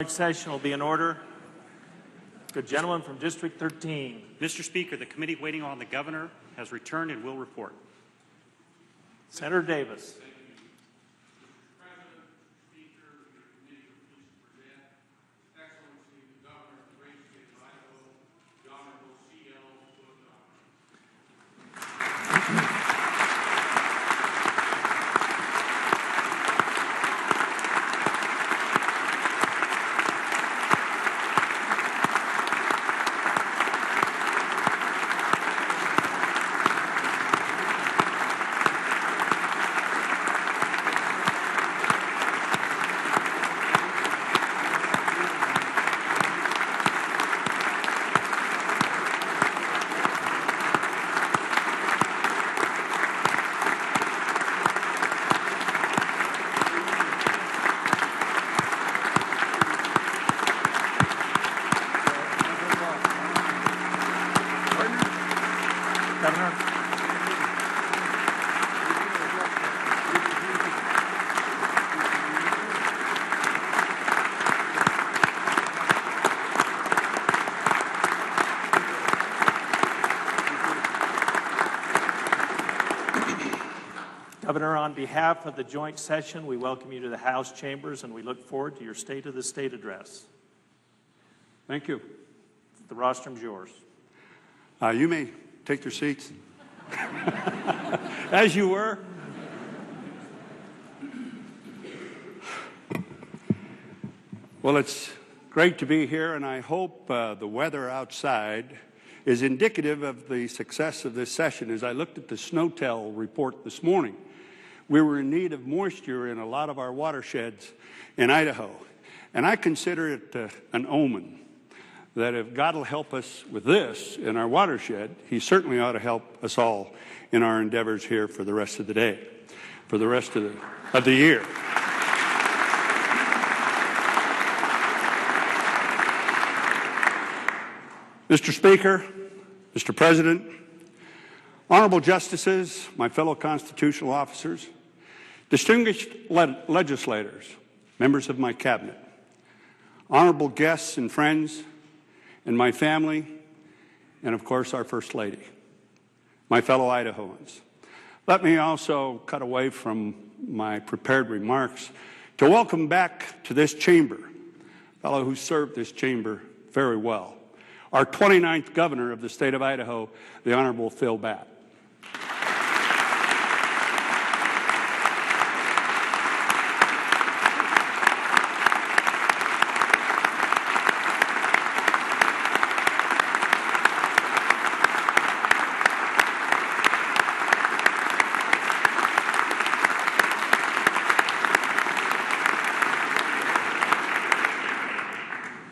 Session will be in order. Good gentleman from District 13. Mr. Speaker, the committee waiting on the governor has returned and will report. Senator Davis. Governor, on behalf of the joint session, we welcome you to the House chambers and we look forward to your State of the State address. Thank you. The rostrum's yours. You may take your seats. As you were. Well, it's great to be here, and I hope the weather outside is indicative of the success of this session. As I looked at the SNOTEL report this morning, we were in need of moisture in a lot of our watersheds in Idaho. And I consider it an omen that if God will help us with this in our watershed, He certainly ought to help us all in our endeavors here for the rest of the day, for the rest of the year. Mr. Speaker, Mr. President, honorable justices, my fellow constitutional officers, distinguished legislators, members of my cabinet, honorable guests and friends, and my family, and of course our First Lady, my fellow Idahoans. Let me also cut away from my prepared remarks to welcome back to this chamber a fellow who served this chamber very well, our 29th governor of the state of Idaho, the Honorable Phil Batt.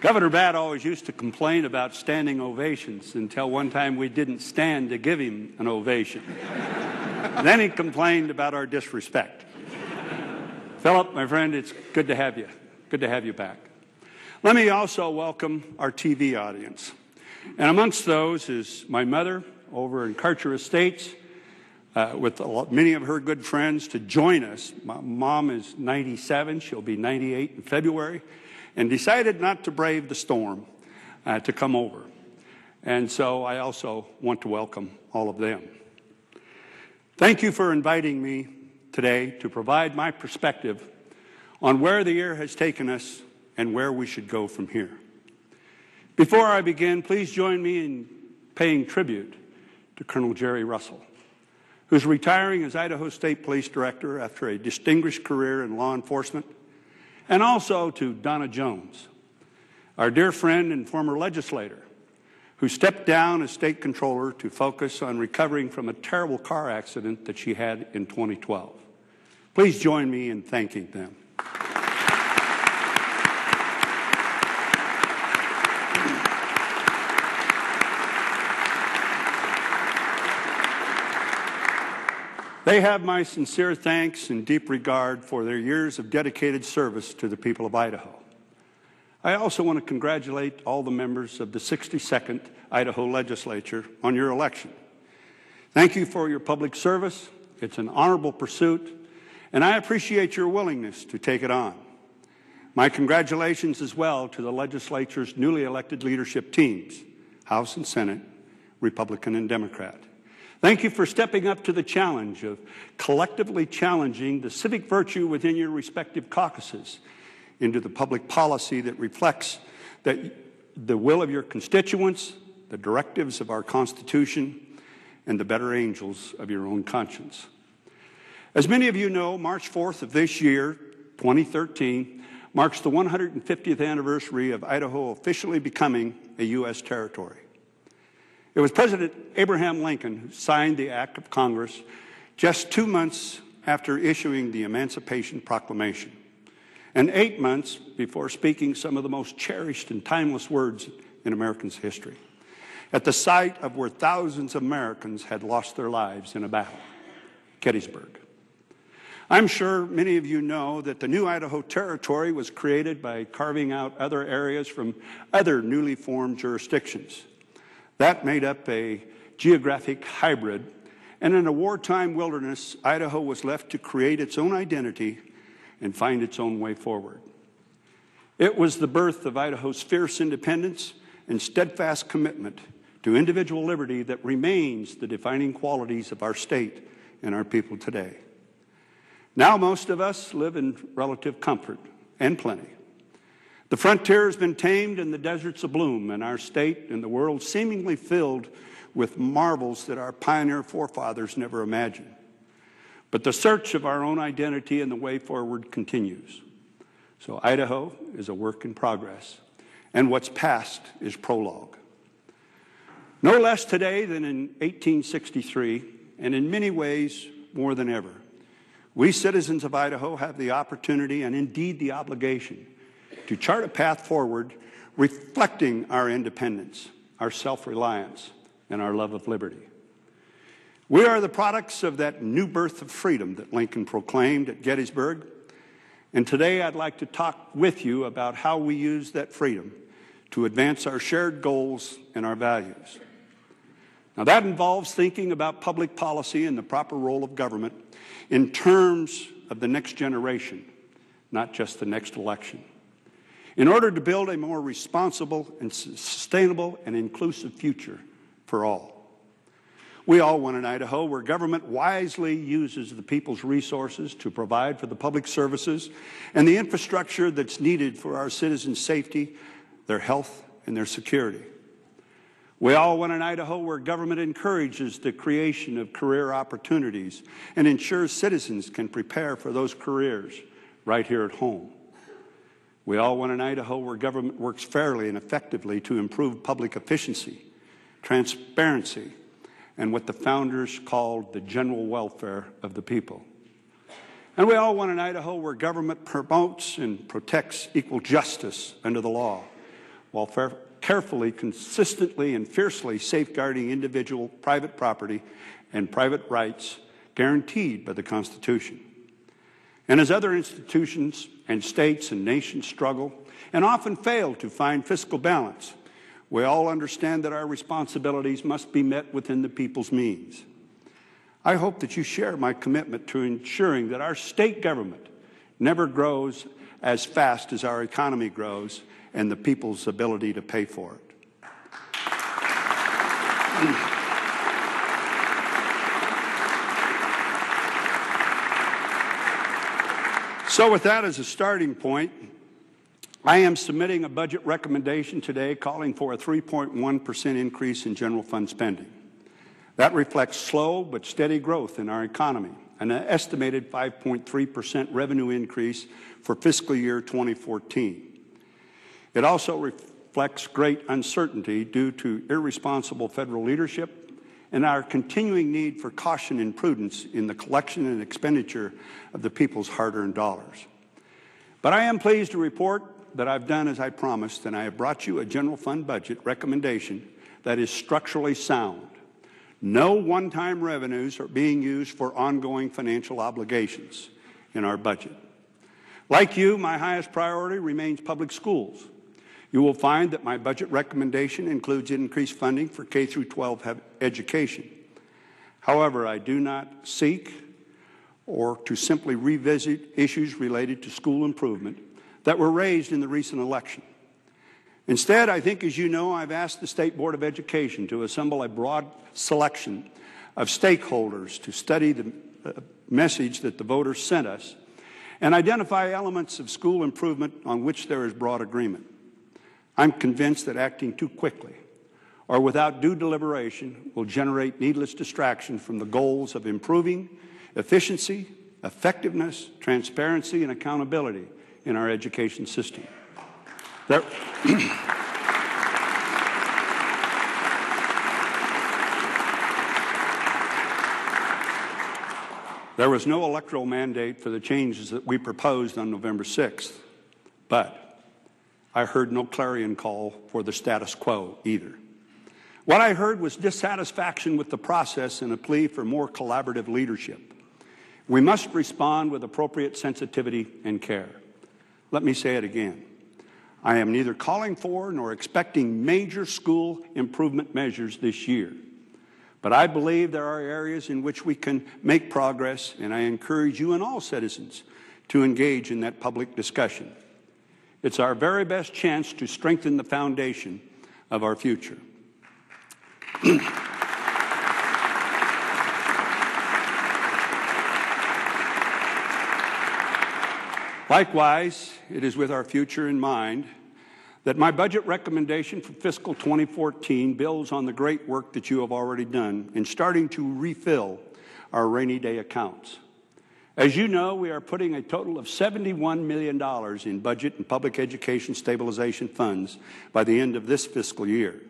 Governor Batt always used to complain about standing ovations until one time we didn't stand to give him an ovation. Then he complained about our disrespect. Philip, my friend, it's good to have you. Good to have you back. Let me also welcome our TV audience. And amongst those is my mother over in Karcher Estates with many of her good friends to join us. My mom is 97. She'll be 98 in February, and decided not to brave the storm to come over. And so I also want to welcome all of them. Thank you for inviting me today to provide my perspective on where the year has taken us and where we should go from here. Before I begin, please join me in paying tribute to Colonel Jerry Russell, who's retiring as Idaho State Police Director after a distinguished career in law enforcement, and also to Donna Jones, our dear friend and former legislator, who stepped down as state controller to focus on recovering from a terrible car accident that she had in 2012. Please join me in thanking them. They have my sincere thanks and deep regard for their years of dedicated service to the people of Idaho. I also want to congratulate all the members of the 62nd Idaho Legislature on your election. Thank you for your public service. It's an honorable pursuit, and I appreciate your willingness to take it on. My congratulations as well to the legislature's newly elected leadership teams, House and Senate, Republican and Democrat. Thank you for stepping up to the challenge of collectively challenging the civic virtue within your respective caucuses into the public policy that reflects the will of your constituents, the directives of our Constitution, and the better angels of your own conscience. As many of you know, March 4th of this year, 2013, marks the 150th anniversary of Idaho officially becoming a U.S. territory. It was President Abraham Lincoln who signed the Act of Congress just 2 months after issuing the Emancipation Proclamation, and 8 months before speaking some of the most cherished and timeless words in Americans' history, at the site of where thousands of Americans had lost their lives in a battle, Gettysburg. I'm sure many of you know that the new Idaho Territory was created by carving out other areas from other newly formed jurisdictions. That made up a geographic hybrid, and in a wartime wilderness, Idaho was left to create its own identity and find its own way forward. It was the birth of Idaho's fierce independence and steadfast commitment to individual liberty that remains the defining qualities of our state and our people today. Now most of us live in relative comfort and plenty. The frontier has been tamed and the deserts abloom, and our state and the world seemingly filled with marvels that our pioneer forefathers never imagined. But the search of our own identity and the way forward continues. So Idaho is a work in progress, and what's past is prologue. No less today than in 1863, and in many ways more than ever, we citizens of Idaho have the opportunity and indeed the obligation to chart a path forward reflecting our independence, our self-reliance, and our love of liberty. We are the products of that new birth of freedom that Lincoln proclaimed at Gettysburg, and today I'd like to talk with you about how we use that freedom to advance our shared goals and our values. Now that involves thinking about public policy and the proper role of government in terms of the next generation, not just the next election, in order to build a more responsible and sustainable and inclusive future for all. We all want an Idaho where government wisely uses the people's resources to provide for the public services and the infrastructure that's needed for our citizens' safety, their health, and their security. We all want an Idaho where government encourages the creation of career opportunities and ensures citizens can prepare for those careers right here at home. We all want an Idaho where government works fairly and effectively to improve public efficiency, transparency, and what the founders called the general welfare of the people. And we all want an Idaho where government promotes and protects equal justice under the law, while carefully, consistently, and fiercely safeguarding individual private property and private rights guaranteed by the Constitution. And as other institutions and states and nations struggle and often fail to find fiscal balance, we all understand that our responsibilities must be met within the people's means. I hope that you share my commitment to ensuring that our state government never grows as fast as our economy grows and the people's ability to pay for it. So with that as a starting point, I am submitting a budget recommendation today calling for a 3.1% increase in general fund spending. That reflects slow but steady growth in our economy, and an estimated 5.3% revenue increase for fiscal year 2014. It also reflects great uncertainty due to irresponsible federal leadership and our continuing need for caution and prudence in the collection and expenditure of the people's hard-earned dollars. But I am pleased to report that I've done as I promised, and I have brought you a general fund budget recommendation that is structurally sound. No one-time revenues are being used for ongoing financial obligations in our budget. Like you, my highest priority remains public schools. You will find that my budget recommendation includes increased funding for K-12 education. However, I do not seek or to simply revisit issues related to school improvement, that were raised in the recent election. Instead, I think, as you know, I've asked the State Board of Education to assemble a broad selection of stakeholders to study the message that the voters sent us and identify elements of school improvement on which there is broad agreement. I'm convinced that acting too quickly or without due deliberation will generate needless distraction from the goals of improving efficiency, effectiveness, transparency, and accountability in our education system. There was no electoral mandate for the changes that we proposed on November 6th, but I heard no clarion call for the status quo either. What I heard was dissatisfaction with the process and a plea for more collaborative leadership. We must respond with appropriate sensitivity and care. Let me say it again. I am neither calling for nor expecting major school improvement measures this year. But I believe there are areas in which we can make progress, and I encourage you and all citizens to engage in that public discussion. It's our very best chance to strengthen the foundation of our future. Likewise, it is with our future in mind that my budget recommendation for fiscal 2014 builds on the great work that you have already done in starting to refill our rainy day accounts. As you know, we are putting a total of $71 million in budget and public education stabilization funds by the end of this fiscal year.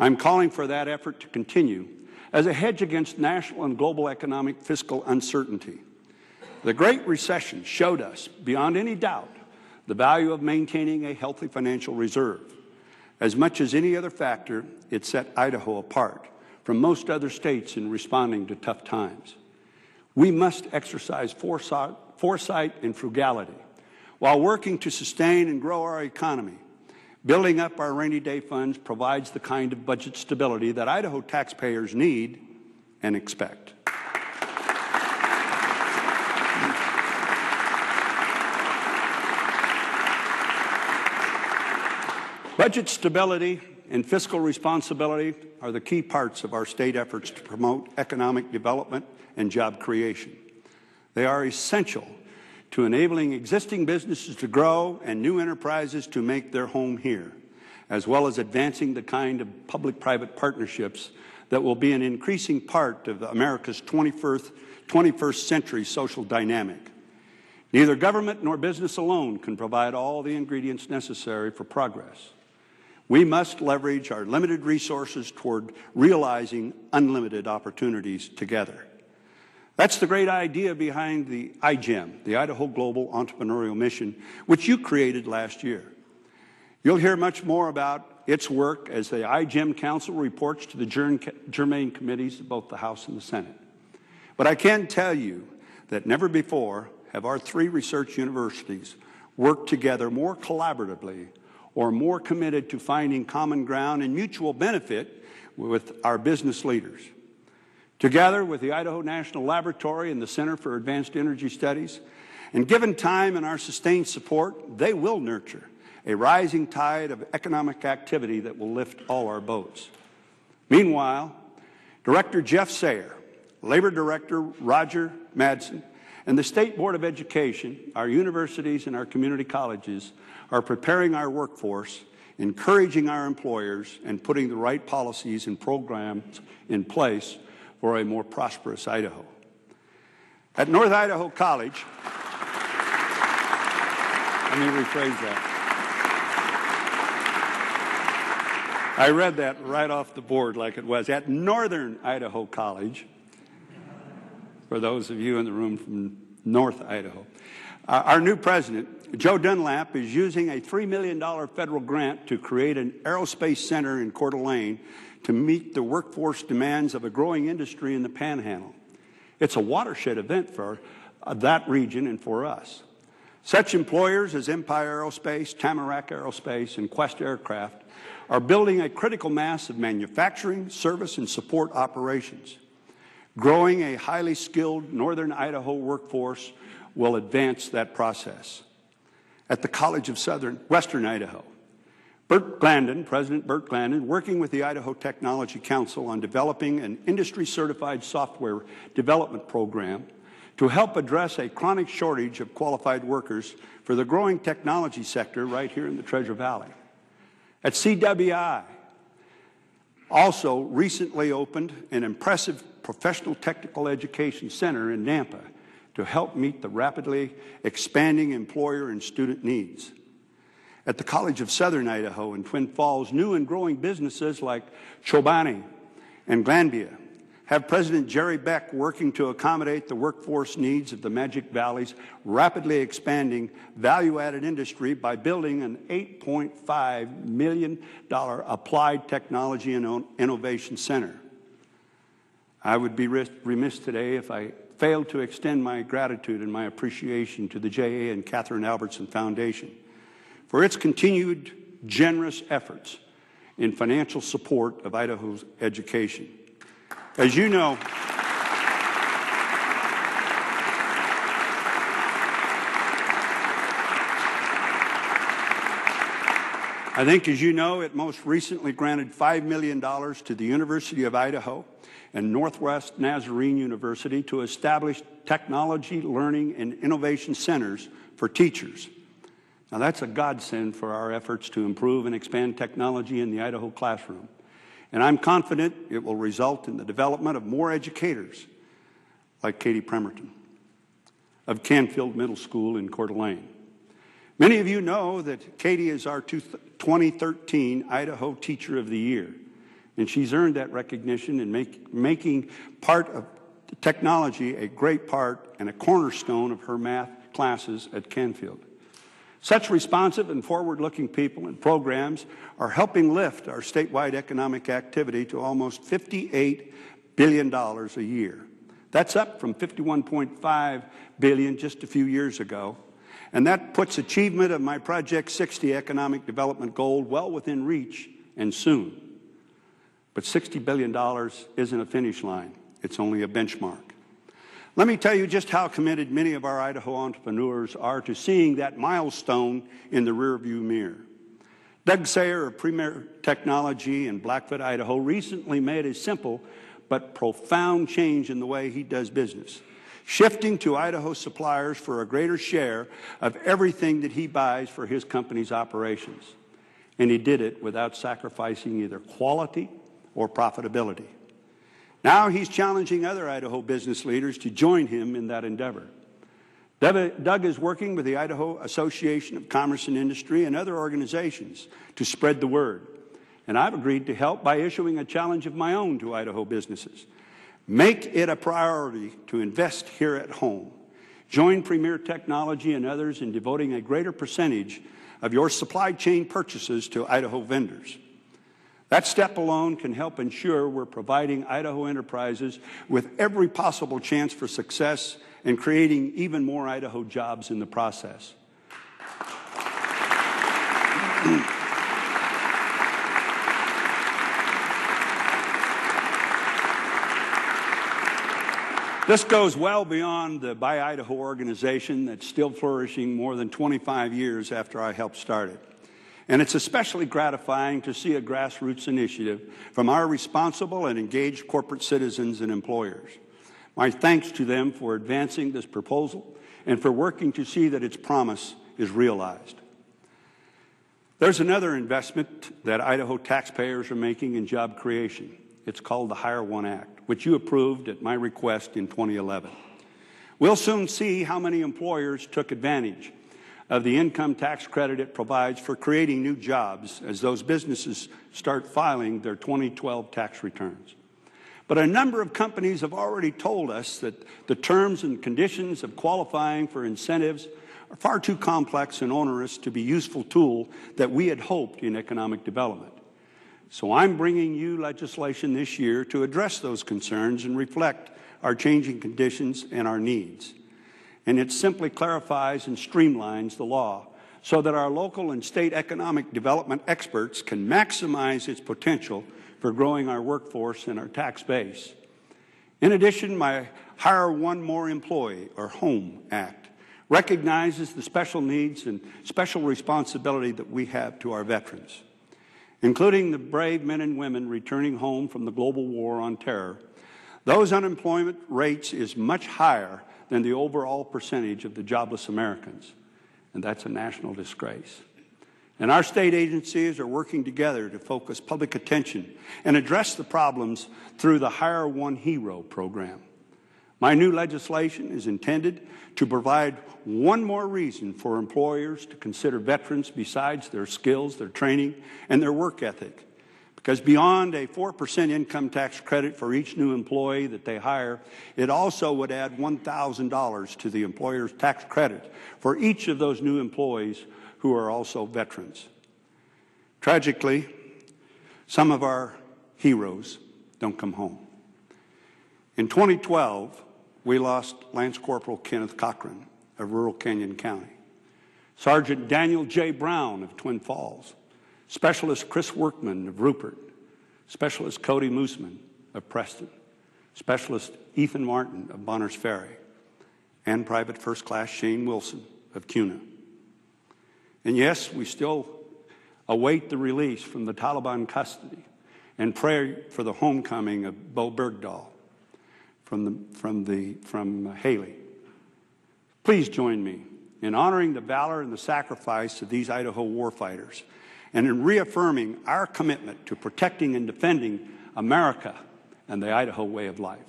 I'm calling for that effort to continue as a hedge against national and global economic fiscal uncertainty. The Great Recession showed us, beyond any doubt, the value of maintaining a healthy financial reserve. As much as any other factor, it set Idaho apart from most other states in responding to tough times. We must exercise foresight and frugality while working to sustain and grow our economy. Building up our rainy day funds provides the kind of budget stability that Idaho taxpayers need and expect. Budget stability and fiscal responsibility are the key parts of our state efforts to promote economic development and job creation. They are essential to enabling existing businesses to grow and new enterprises to make their home here, as well as advancing the kind of public-private partnerships that will be an increasing part of America's 21st century social dynamic. Neither government nor business alone can provide all the ingredients necessary for progress. We must leverage our limited resources toward realizing unlimited opportunities together. That's the great idea behind the iGEM, the Idaho Global Entrepreneurial Mission, which you created last year. You'll hear much more about its work as the iGEM Council reports to the germane committees of both the House and the Senate. But I can tell you that never before have our three research universities worked together more collaboratively or more committed to finding common ground and mutual benefit with our business leaders. Together with the Idaho National Laboratory and the Center for Advanced Energy Studies, and given time and our sustained support, they will nurture a rising tide of economic activity that will lift all our boats. Meanwhile, Director Jeff Sayer, Labor Director Roger Madsen, and the State Board of Education, our universities and our community colleges are preparing our workforce, encouraging our employers, and putting the right policies and programs in place for a more prosperous Idaho. At North Idaho College, let me rephrase that. I read that right off the board like it was. At Northern Idaho College, for those of you in the room from North Idaho, our new president, Joe Dunlap, is using a $3 million federal grant to create an aerospace center in Coeur d'Alene to meet the workforce demands of a growing industry in the Panhandle. It's a watershed event for that region and for us. Such employers as Empire Aerospace, Tamarack Aerospace, and Quest Aircraft are building a critical mass of manufacturing, service, and support operations. Growing a highly skilled Northern Idaho workforce will advance that process. at the College of Western Idaho. Bert Glandon, President Bert Glandon, working with the Idaho Technology Council on developing an industry-certified software development program to help address a chronic shortage of qualified workers for the growing technology sector right here in the Treasure Valley. At CWI, also recently opened an impressive professional technical education center in Nampa to help meet the rapidly expanding employer and student needs. At the College of Southern Idaho in Twin Falls, new and growing businesses like Chobani and Glanbia have President Jerry Beck working to accommodate the workforce needs of the Magic Valley's rapidly expanding value-added industry by building an $8.5 million applied technology and innovation center. I would be remiss today if I failed to extend my gratitude and my appreciation to the J.A. and Catherine Albertson Foundation for its continued generous efforts in financial support of Idaho's education. As you know, it most recently granted $5 million to the University of Idaho and Northwest Nazarene University to establish technology, learning, and innovation centers for teachers. Now, that's a godsend for our efforts to improve and expand technology in the Idaho classroom. And I'm confident it will result in the development of more educators like Katie Premerton of Canfield Middle School in Coeur d'Alene. Many of you know that Katie is our 2013 Idaho Teacher of the Year, and she's earned that recognition in making part of technology a great part and a cornerstone of her math classes at Canfield. Such responsive and forward-looking people and programs are helping lift our statewide economic activity to almost $58 billion a year. That's up from $51.5 billion just a few years ago. And that puts achievement of my Project 60 economic development goal well within reach and soon. But $60 billion isn't a finish line. It's only a benchmark. Let me tell you just how committed many of our Idaho entrepreneurs are to seeing that milestone in the rearview mirror. Doug Sayer of Premier Technology in Blackfoot, Idaho, recently made a simple but profound change in the way he does business, shifting to Idaho suppliers for a greater share of everything that he buys for his company's operations. And he did it without sacrificing either quality or profitability. Now he's challenging other Idaho business leaders to join him in that endeavor. Doug is working with the Idaho Association of Commerce and Industry and other organizations to spread the word. And I've agreed to help by issuing a challenge of my own to Idaho businesses. Make it a priority to invest here at home. Join Premier Technology and others in devoting a greater percentage of your supply chain purchases to Idaho vendors. That step alone can help ensure we're providing Idaho enterprises with every possible chance for success and creating even more Idaho jobs in the process. This goes well beyond the Buy Idaho organization that's still flourishing more than 25 years after I helped start it. And it's especially gratifying to see a grassroots initiative from our responsible and engaged corporate citizens and employers. My thanks to them for advancing this proposal and for working to see that its promise is realized. There's another investment that Idaho taxpayers are making in job creation. It's called the Hire One Act, which you approved at my request in 2011. We'll soon see how many employers took advantage of the income tax credit it provides for creating new jobs as those businesses start filing their 2012 tax returns. But a number of companies have already told us that the terms and conditions of qualifying for incentives are far too complex and onerous to be a useful tool that we had hoped in economic development. So I'm bringing you legislation this year to address those concerns and reflect our changing conditions and our needs. And it simply clarifies and streamlines the law so that our local and state economic development experts can maximize its potential for growing our workforce and our tax base. In addition, my Hire One More Employee, or HOME Act, recognizes the special needs and special responsibility that we have to our veterans, including the brave men and women returning home from the global war on terror. Those unemployment rates is much higher than the overall percentage of the jobless Americans, and that's a national disgrace. And our state agencies are working together to focus public attention and address the problems through the Hire One Hero program. My new legislation is intended to provide one more reason for employers to consider veterans besides their skills, their training, and their work ethic. Because beyond a 4% income tax credit for each new employee that they hire, it also would add $1,000 to the employer's tax credit for each of those new employees who are also veterans. Tragically, some of our heroes don't come home. In 2012, we lost Lance Corporal Kenneth Cochran of rural Kenyon County, Sergeant Daniel J. Brown of Twin Falls, Specialist Chris Workman of Rupert, Specialist Cody Mooseman of Preston, Specialist Ethan Martin of Bonners Ferry, and Private First Class Shane Wilson of Cuna. And yes, we still await the release from the Taliban custody and pray for the homecoming of Bo Bergdahl from Haley. Please join me in honoring the valor and the sacrifice of these Idaho warfighters and in reaffirming our commitment to protecting and defending America and the Idaho way of life.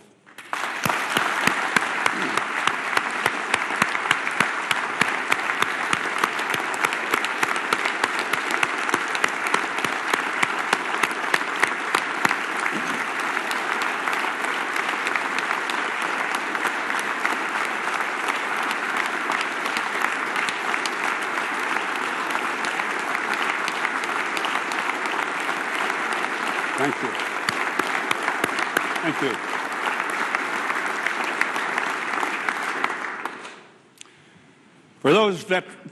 Thank you. Thank you.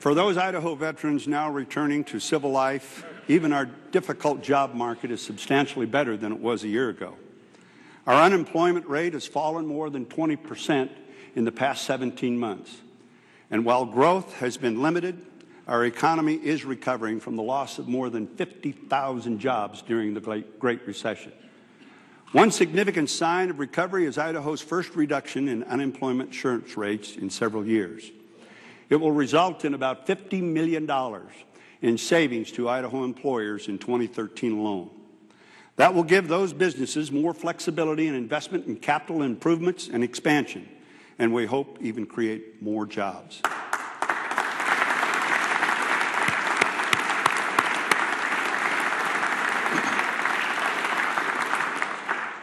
For those Idaho veterans now returning to civil life, even our difficult job market is substantially better than it was a year ago. Our unemployment rate has fallen more than 20% in the past 17 months. And while growth has been limited, our economy is recovering from the loss of more than 50,000 jobs during the Great Recession. One significant sign of recovery is Idaho's first reduction in unemployment insurance rates in several years. It will result in about $50 million in savings to Idaho employers in 2013 alone. That will give those businesses more flexibility and investment in capital improvements and expansion, and we hope even create more jobs.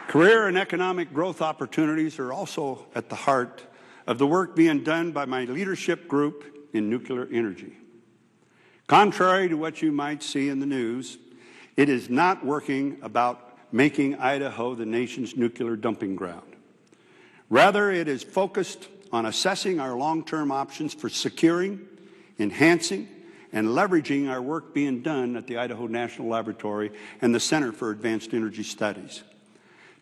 Career and economic growth opportunities are also at the heart of the work being done by my leadership group in nuclear energy. Contrary to what you might see in the news, it is not working about making Idaho the nation's nuclear dumping ground. Rather, it is focused on assessing our long-term options for securing, enhancing, and leveraging our work being done at the Idaho National Laboratory and the Center for Advanced Energy Studies.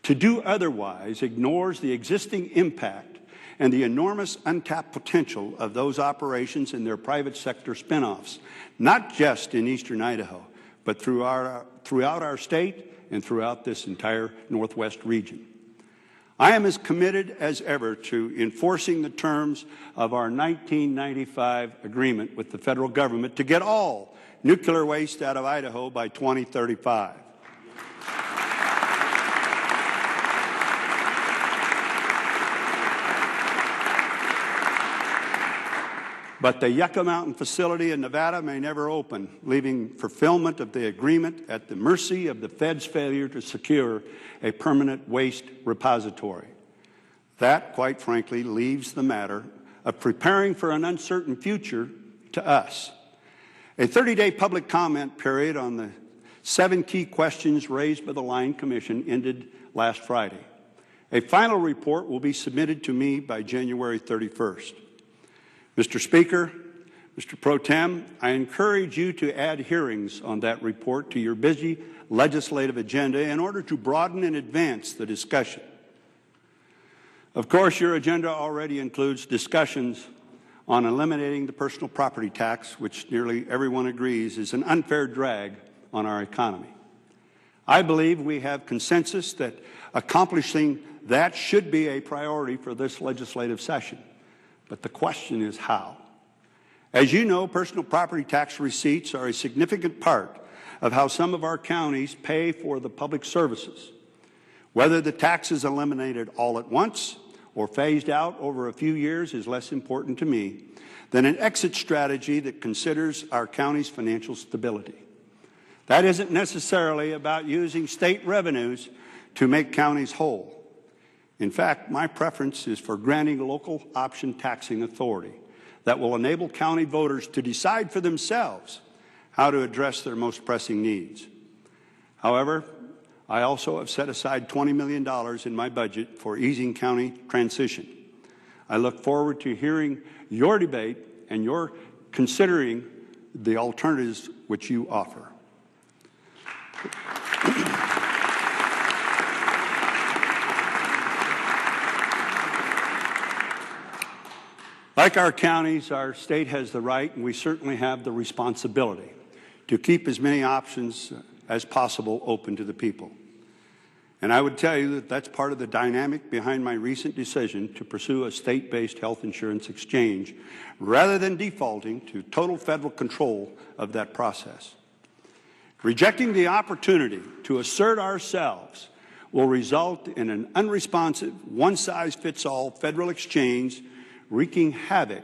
To do otherwise ignores the existing impact and the enormous untapped potential of those operations and their private sector spinoffs, not just in eastern Idaho, but throughout our state and throughout this entire Northwest region. I am as committed as ever to enforcing the terms of our 1995 agreement with the federal government to get all nuclear waste out of Idaho by 2035. But the Yucca Mountain facility in Nevada may never open, leaving fulfillment of the agreement at the mercy of the Fed's failure to secure a permanent waste repository. That, quite frankly, leaves the matter of preparing for an uncertain future to us. A 30-day public comment period on the 7 key questions raised by the Lyon Commission ended last Friday. A final report will be submitted to me by January 31st. Mr. Speaker, Mr. Pro Tem, I encourage you to add hearings on that report to your busy legislative agenda in order to broaden and advance the discussion. Of course, your agenda already includes discussions on eliminating the personal property tax, which nearly everyone agrees is an unfair drag on our economy. I believe we have consensus that accomplishing that should be a priority for this legislative session. But the question is how. As you know, personal property tax receipts are a significant part of how some of our counties pay for the public services. Whether the tax is eliminated all at once or phased out over a few years is less important to me than an exit strategy that considers our county's financial stability. That isn't necessarily about using state revenues to make counties whole. In fact, my preference is for granting local option taxing authority that will enable county voters to decide for themselves how to address their most pressing needs. However, I also have set aside $20 million in my budget for easing county transition. I look forward to hearing your debate and your considering the alternatives which you offer. Like our counties, our state has the right, and we certainly have the responsibility, to keep as many options as possible open to the people. And I would tell you that that's part of the dynamic behind my recent decision to pursue a state-based health insurance exchange rather than defaulting to total federal control of that process. Rejecting the opportunity to assert ourselves will result in an unresponsive, one-size-fits-all federal exchange wreaking havoc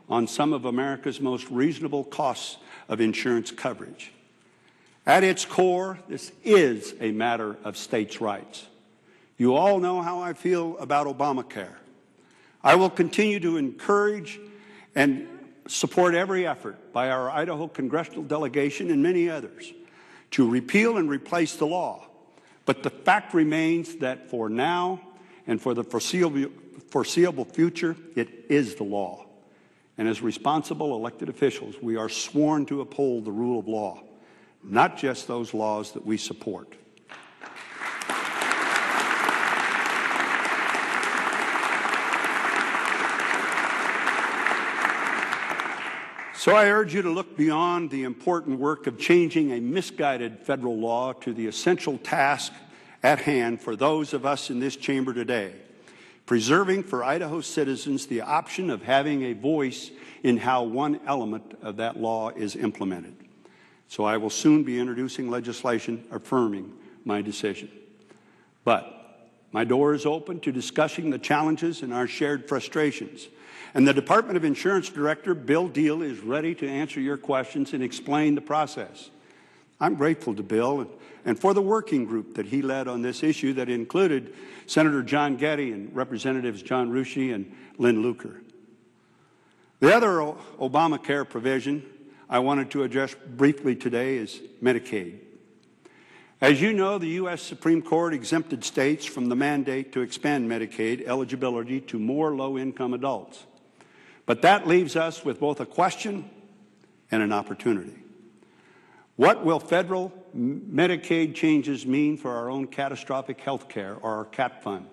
on some of America's most reasonable costs of insurance coverage. At its core, this is a matter of states' rights. You all know how I feel about Obamacare. I will continue to encourage and support every effort by our Idaho congressional delegation and many others to repeal and replace the law. But the fact remains that for now and for the foreseeable future, it is the law. And as responsible elected officials, we are sworn to uphold the rule of law, not just those laws that we support. So I urge you to look beyond the important work of changing a misguided federal law to the essential task at hand for those of us in this chamber today, preserving for Idaho citizens the option of having a voice in how one element of that law is implemented. So I will soon be introducing legislation affirming my decision. But my door is open to discussing the challenges and our shared frustrations. And the Department of Insurance Director, Bill Deal, is ready to answer your questions and explain the process. I'm grateful to Bill and for the working group that he led on this issue that included Senator John Getty and Representatives John Rushi and Lynn Luker. The other Obamacare provision I wanted to address briefly today is Medicaid. As you know, the U.S. Supreme Court exempted states from the mandate to expand Medicaid eligibility to more low-income adults. But that leaves us with both a question and an opportunity. What will federal Medicaid changes mean for our own catastrophic health care, or our CAT fund?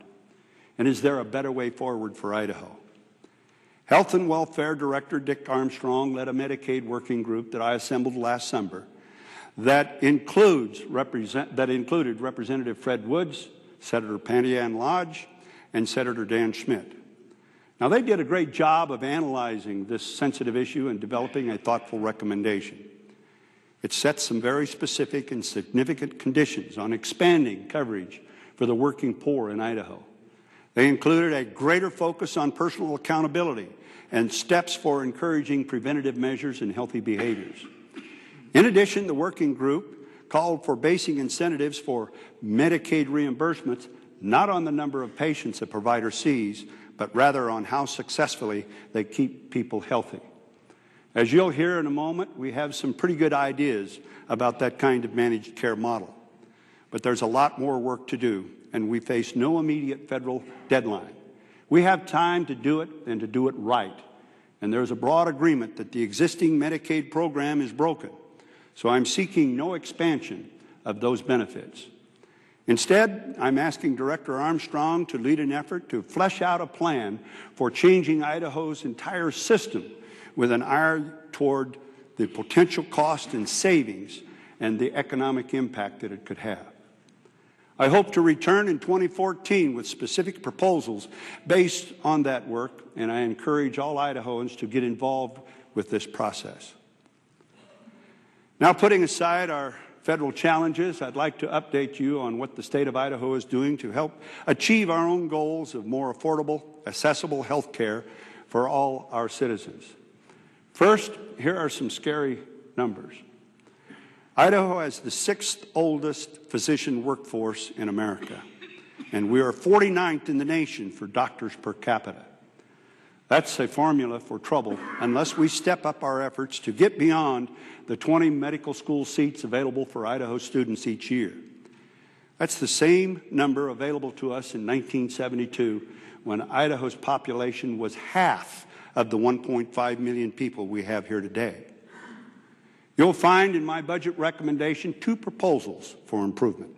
And is there a better way forward for Idaho? Health and Welfare Director Dick Armstrong led a Medicaid working group that I assembled last summer that included Representative Fred Woods, Senator Patty Ann Lodge, and Senator Dan Schmidt. Now, they did a great job of analyzing this sensitive issue and developing a thoughtful recommendation. It sets some very specific and significant conditions on expanding coverage for the working poor in Idaho. They included a greater focus on personal accountability and steps for encouraging preventative measures and healthy behaviors. In addition, the working group called for basing incentives for Medicaid reimbursements not on the number of patients a provider sees, but rather on how successfully they keep people healthy. As you'll hear in a moment, we have some pretty good ideas about that kind of managed care model. But there's a lot more work to do, and we face no immediate federal deadline. We have time to do it and to do it right. And there's a broad agreement that the existing Medicaid program is broken. So I'm seeking no expansion of those benefits. Instead, I'm asking Director Armstrong to lead an effort to flesh out a plan for changing Idaho's entire system with an eye toward the potential cost and savings and the economic impact that it could have. I hope to return in 2014 with specific proposals based on that work, and I encourage all Idahoans to get involved with this process. Now, putting aside our federal challenges, I'd like to update you on what the state of Idaho is doing to help achieve our own goals of more affordable, accessible health care for all our citizens. First, here are some scary numbers. Idaho has the 6th oldest physician workforce in America, and we are 49th in the nation for doctors per capita. That's a formula for trouble unless we step up our efforts to get beyond the 20 medical school seats available for Idaho students each year. That's the same number available to us in 1972 when Idaho's population was half of the 1.5 million people we have here today. You'll find in my budget recommendation 2 proposals for improvement.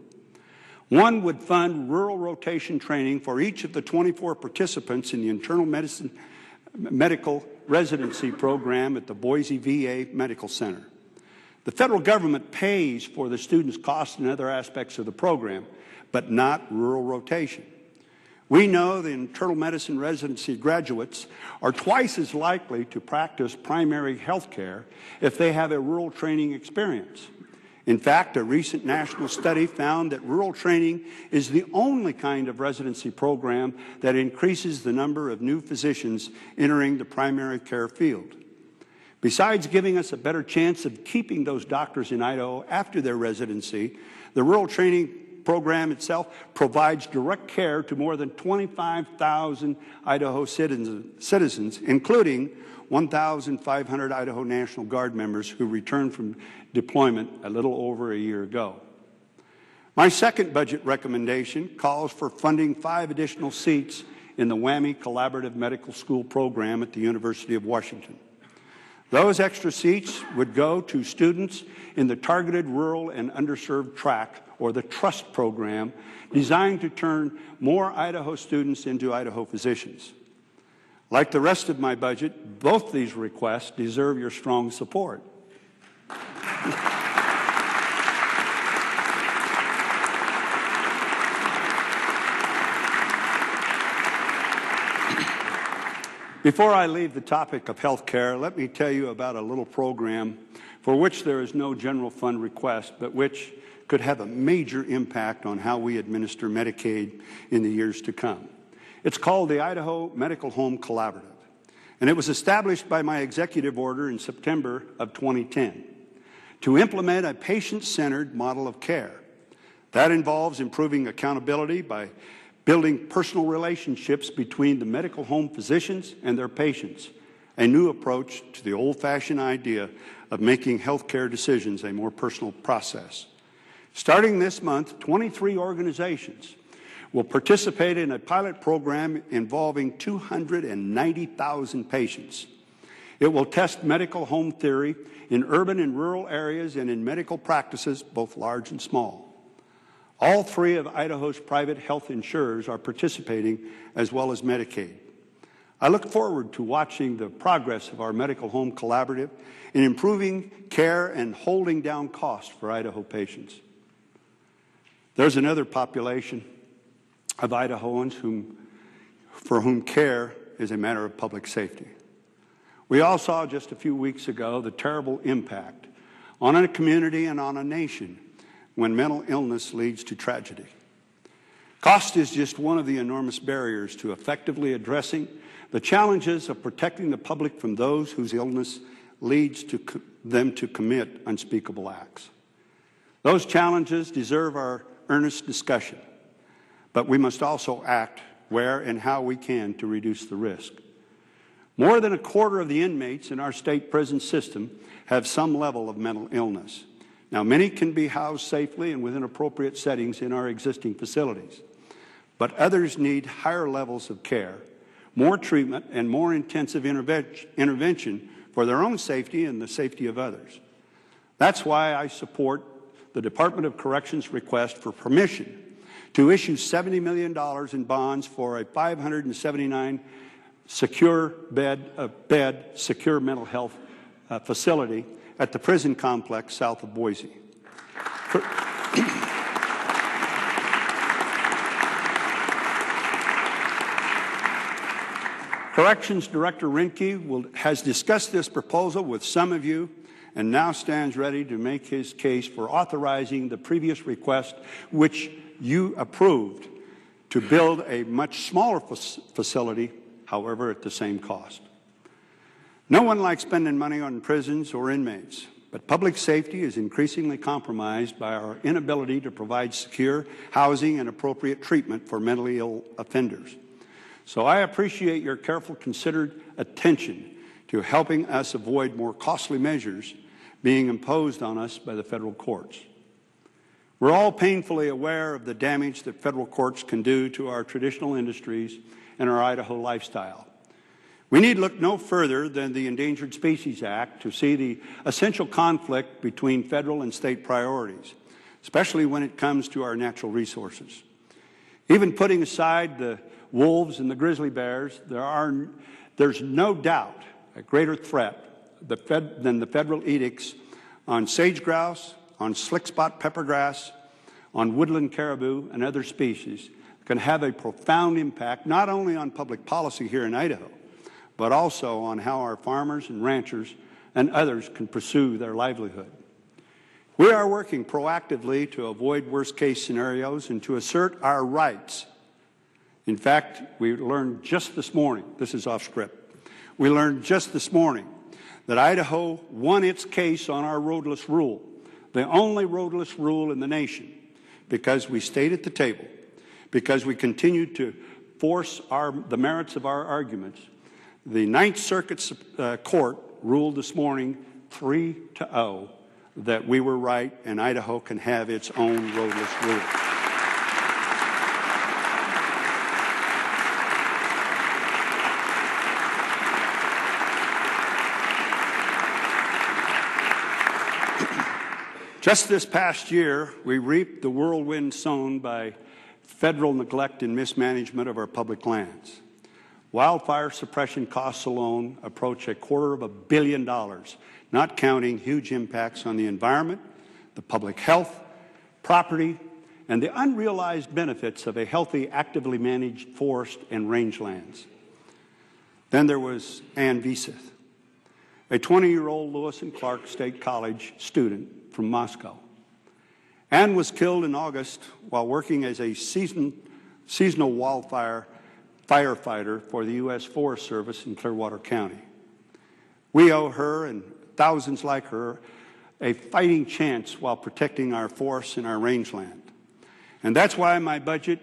One would fund rural rotation training for each of the 24 participants in the internal medicine medical residency program at the Boise VA Medical Center. The federal government pays for the students' costs and other aspects of the program, but not rural rotation. We know the internal medicine residency graduates are twice as likely to practice primary health care if they have a rural training experience. In fact, a recent national study found that rural training is the only kind of residency program that increases the number of new physicians entering the primary care field. Besides giving us a better chance of keeping those doctors in Idaho after their residency, the rural training program itself provides direct care to more than 25,000 Idaho citizens, including 1,500 Idaho National Guard members who returned from deployment a little over a year ago. My second budget recommendation calls for funding 5 additional seats in the WWAMI Collaborative Medical School program at the University of Washington. Those extra seats would go to students in the Targeted Rural and Underserved Track, or the TRUST program, designed to turn more Idaho students into Idaho physicians. Like the rest of my budget, both these requests deserve your strong support. Before I leave the topic of health care, let me tell you about a little program for which there is no general fund request, but which could have a major impact on how we administer Medicaid in the years to come. It's called the Idaho Medical Home Collaborative, and it was established by my executive order in September of 2010 to implement a patient-centered model of care. That involves improving accountability by building personal relationships between the medical home physicians and their patients, a new approach to the old-fashioned idea of making healthcare decisions a more personal process. Starting this month, 23 organizations will participate in a pilot program involving 290,000 patients. It will test medical home theory in urban and rural areas and in medical practices, both large and small. All 3 of Idaho's private health insurers are participating, as well as Medicaid. I look forward to watching the progress of our Medical Home Collaborative in improving care and holding down costs for Idaho patients. There's another population of Idahoans for whom care is a matter of public safety. We all saw just a few weeks ago the terrible impact on a community and on a nation when mental illness leads to tragedy. Cost is just one of the enormous barriers to effectively addressing the challenges of protecting the public from those whose illness leads to them to commit unspeakable acts. Those challenges deserve our earnest discussion, but we must also act where and how we can to reduce the risk. More than a quarter of the inmates in our state prison system have some level of mental illness. Now, many can be housed safely and within appropriate settings in our existing facilities, but others need higher levels of care, more treatment, and more intensive intervention for their own safety and the safety of others. That's why I support the Department of Corrections' request for permission to issue $70 million in bonds for a 579 secure bed secure mental health facility at the prison complex south of Boise. Corrections Director Rinke has discussed this proposal with some of you and now stands ready to make his case for authorizing the previous request, which you approved, to build a much smaller facility, however, at the same cost. No one likes spending money on prisons or inmates, but public safety is increasingly compromised by our inability to provide secure housing and appropriate treatment for mentally ill offenders. So I appreciate your careful, considered attention to helping us avoid more costly measures being imposed on us by the federal courts. We're all painfully aware of the damage that federal courts can do to our traditional industries and our Idaho lifestyle. We need look no further than the Endangered Species Act to see the essential conflict between federal and state priorities, especially when it comes to our natural resources. Even putting aside the wolves and the grizzly bears, there's no doubt a greater threat than the federal edicts on sage grouse, on slick-spot peppergrass, on woodland caribou and other species can have a profound impact not only on public policy here in Idaho, but also on how our farmers and ranchers and others can pursue their livelihood. We are working proactively to avoid worst-case scenarios and to assert our rights. In fact, we learned just this morning, this is off script, we learned just this morning that Idaho won its case on our roadless rule, the only roadless rule in the nation, because we stayed at the table, because we continued to force the merits of our arguments. The Ninth Circuit Court ruled this morning 3-0 that we were right and Idaho can have its own roadless rule. Just this past year, we reaped the whirlwind sown by federal neglect and mismanagement of our public lands. Wildfire suppression costs alone approach $250 million, not counting huge impacts on the environment, the public health, property, and the unrealized benefits of a healthy, actively managed forest and rangelands. Then there was Ann Viseth, a 20-year-old Lewis and Clark State College student from Moscow. Ann was killed in August while working as a seasonal wildfire firefighter for the U.S. Forest Service in Clearwater County. We owe her and thousands like her a fighting chance while protecting our forests and our rangeland. And that's why my budget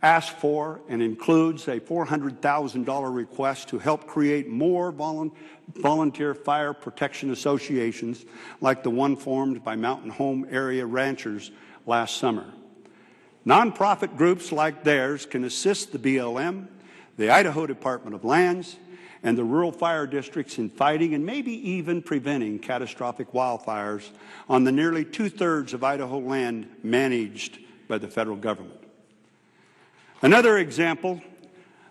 asks for and includes a $400,000 request to help create more volunteer fire protection associations like the one formed by Mountain Home area ranchers last summer. Nonprofit groups like theirs can assist the BLM, the Idaho Department of Lands, and the rural fire districts in fighting and maybe even preventing catastrophic wildfires on the nearly 2/3 of Idaho land managed by the federal government. Another example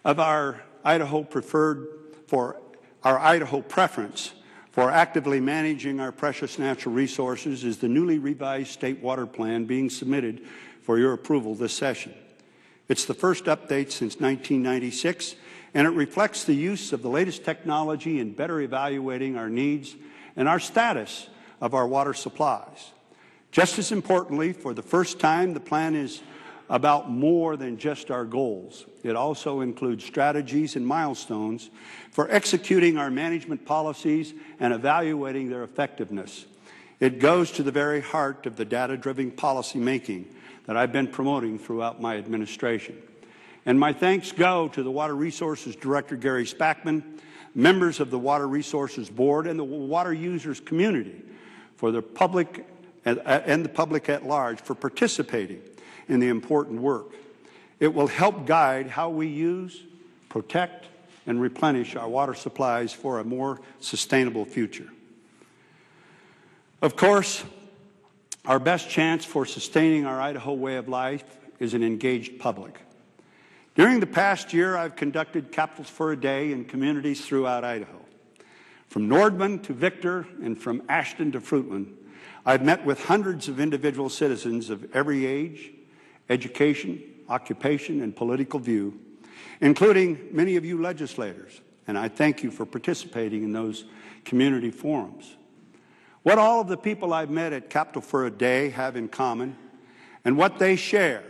of our Idaho preference for actively managing our precious natural resources is the newly revised state water plan being submitted for your approval this session. It's the first update since 1996, and it reflects the use of the latest technology in better evaluating our needs and our status of our water supplies. Just as importantly, for the first time, the plan is about more than just our goals. It also includes strategies and milestones for executing our management policies and evaluating their effectiveness. It goes to the very heart of the data-driven policy making that I've been promoting throughout my administration. And my thanks go to the Water Resources Director, Gary Spackman, members of the Water Resources Board, and the water users community for the public and the public at large for participating in the important work. It will help guide how we use, protect, and replenish our water supplies for a more sustainable future. Of course, our best chance for sustaining our Idaho way of life is an engaged public. During the past year, I've conducted Capitals for a Day in communities throughout Idaho. From Nordman to Victor and from Ashton to Fruitland, I've met with hundreds of individual citizens of every age, education, occupation, and political view, including many of you legislators, and I thank you for participating in those community forums. What all of the people I've met at Capital for a Day have in common, and what they share,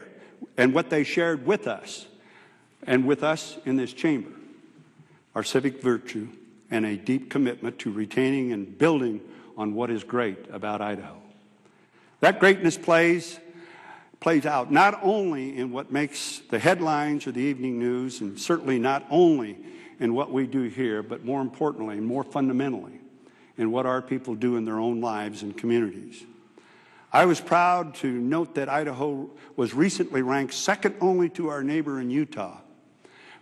and what they shared with us, and with us in this chamber, are civic virtue and a deep commitment to retaining and building on what is great about Idaho. That greatness plays out not only in what makes the headlines or the evening news, and certainly not only in what we do here, but more importantly and more fundamentally in what our people do in their own lives and communities. I was proud to note that Idaho was recently ranked second only to our neighbor in Utah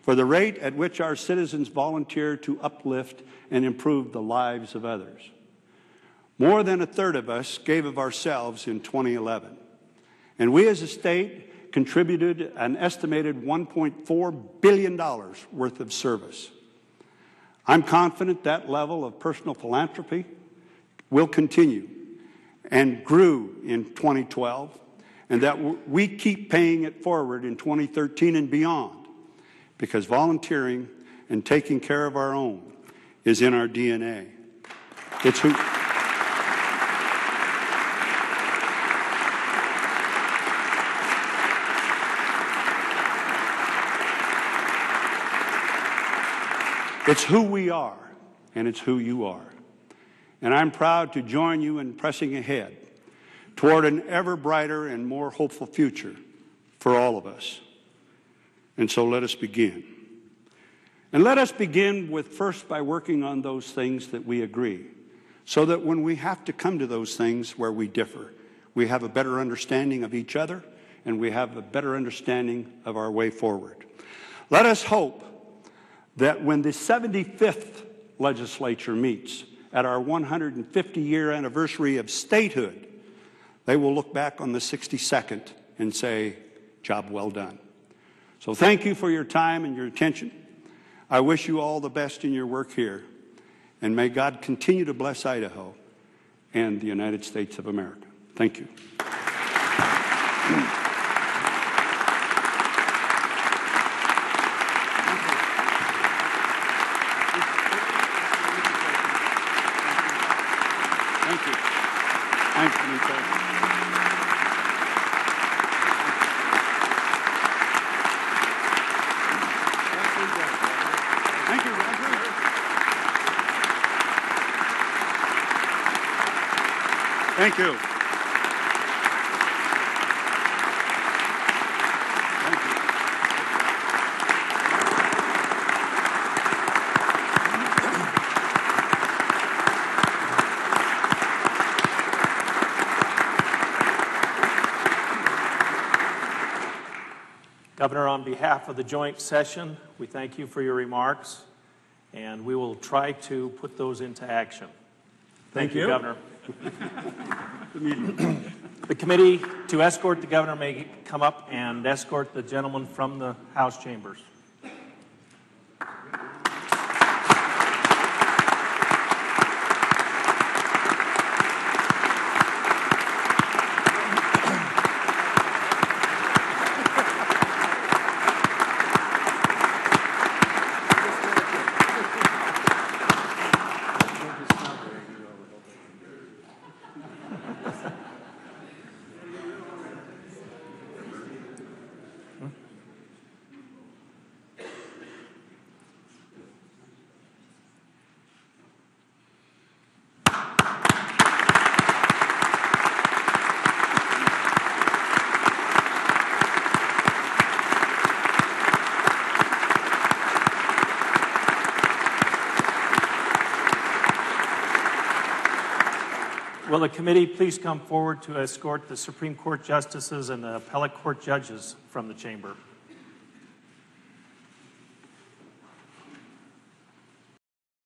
for the rate at which our citizens volunteer to uplift and improve the lives of others. More than a third of us gave of ourselves in 2011, and we as a state contributed an estimated $1.4 billion worth of service. I'm confident that level of personal philanthropy will continue and grew in 2012, and that we keep paying it forward in 2013 and beyond, because volunteering and taking care of our own is in our DNA. It's who... It's who we are, and it's who you are. And I'm proud to join you in pressing ahead toward an ever brighter and more hopeful future for all of us. And so let us begin. And let us begin with first by working on those things that we agree, so that when we have to come to those things where we differ, we have a better understanding of each other, and we have a better understanding of our way forward. Let us hope that when the 75th legislature meets at our 150-year anniversary of statehood, they will look back on the 62nd and say, job well done. So thank you for your time and your attention. I wish you all the best in your work here, and may God continue to bless Idaho and the United States of America. Thank you. Thank you. Governor, on behalf of the joint session, we thank you for your remarks, and we will try to put those into action. Thank you, Governor. The committee to escort the governor may come up and escort the gentleman from the House chambers. Will the committee please come forward to escort the Supreme Court justices and the appellate court judges from the chamber?